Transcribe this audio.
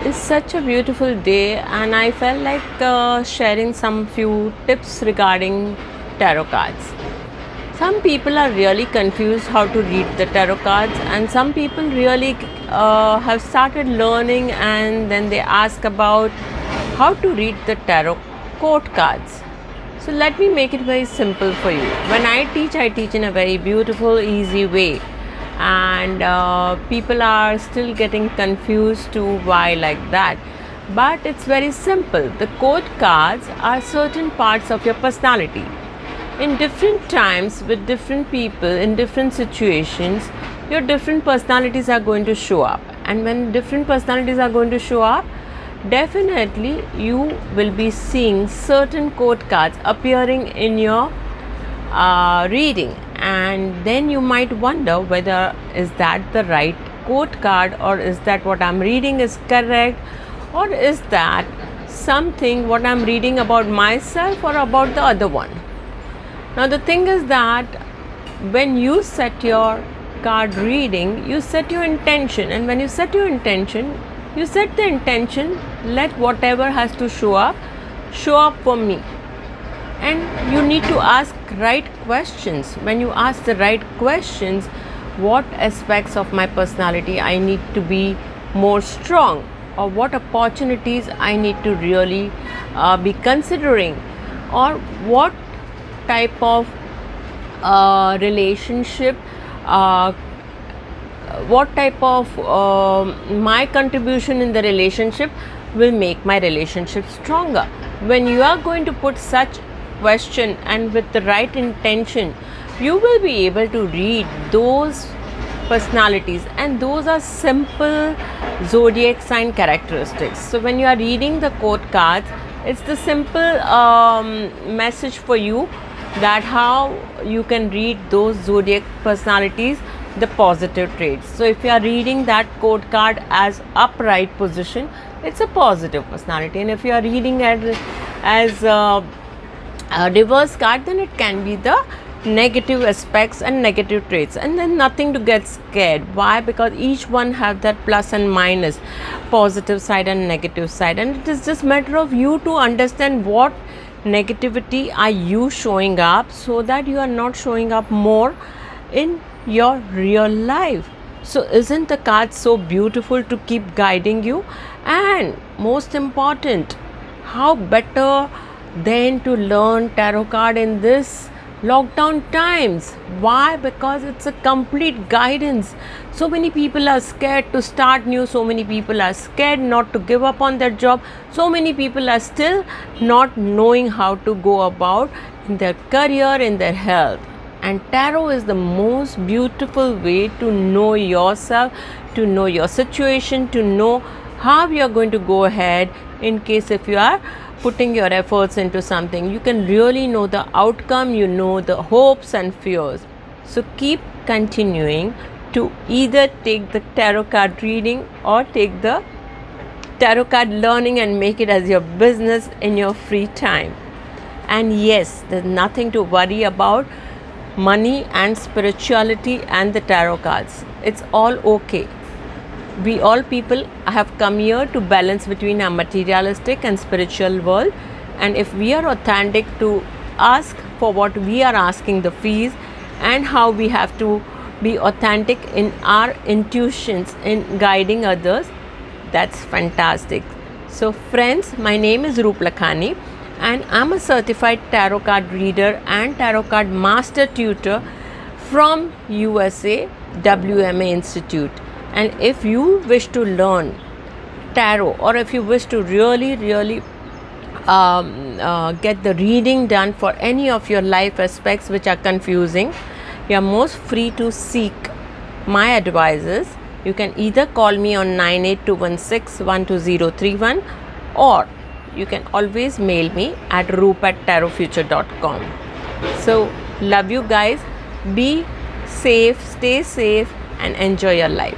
It's such a beautiful day, and I felt like sharing some few tips regarding tarot cards. Some people are really confused how to read the tarot cards, and some people really have started learning and then they ask about how to read the tarot court cards. So, let me make it very simple for you. When I teach in a very beautiful, easy way, and people are still getting confused to why like that, but it's very simple. The court cards are certain parts of your personality. In different times with different people in different situations, your different personalities are going to show up, and when different personalities are going to show up, definitely you will be seeing certain court cards appearing in your reading, and then you might wonder whether is that the right court card, or is that what I'm reading is correct, or is that something what I'm reading about myself or about the other one. Now the thing is that when you set your card reading, you set your intention, and when you set your intention, you set the intention, let whatever has to show up for me. And you need to ask right questions. When you ask the right questions, what aspects of my personality I need to be more strong, or what opportunities I need to really be considering, or what type of relationship, what type of my contribution in the relationship will make my relationship stronger. When you are going to put such question and with the right intention, you will be able to read those personalities, and those are simple zodiac sign characteristics. So when you are reading the court cards, it's the simple message for you that how you can read those zodiac personalities, the positive traits. So if you are reading that court card as upright position, it's a positive personality, and if you are reading it as a reverse card, then it can be the negative aspects and negative traits. And then nothing to get scared. Why? Because each one have that plus and minus, positive side and negative side, and it is just matter of you to understand what negativity are you showing up, so that you are not showing up more in your real life. So isn't the card so beautiful to keep guiding you? And most important, how better than to learn tarot card in this lockdown times? Why? Because it's a complete guidance. So many people are scared to start new, so many people are scared not to give up on their job, so many people are still not knowing how to go about in their career, in their health. And tarot is the most beautiful way to know yourself, to know your situation, to know how you are going to go ahead in case if you are putting your efforts into something. You can really know the outcome, you know the hopes and fears. So keep continuing to either take the tarot card reading or take the tarot card learning and make it as your business in your free time. And yes, there's nothing to worry about money and spirituality and the tarot cards. It's all okay. We all people have come here to balance between our materialistic and spiritual world, and if we are authentic to ask for what we are asking the fees, and how we have to be authentic in our intuitions in guiding others, that's fantastic. So friends, my name is Roop Lakhani, and I'm a certified tarot card reader and tarot card master tutor from USA WMA Institute. And if you wish to learn tarot, or if you wish to really get the reading done for any of your life aspects which are confusing, you are most free to seek my advices. You can either call me on 9821612031, or you can always mail me at roop@tarotfuture.com. So love you guys, be safe, stay safe, and enjoy your life.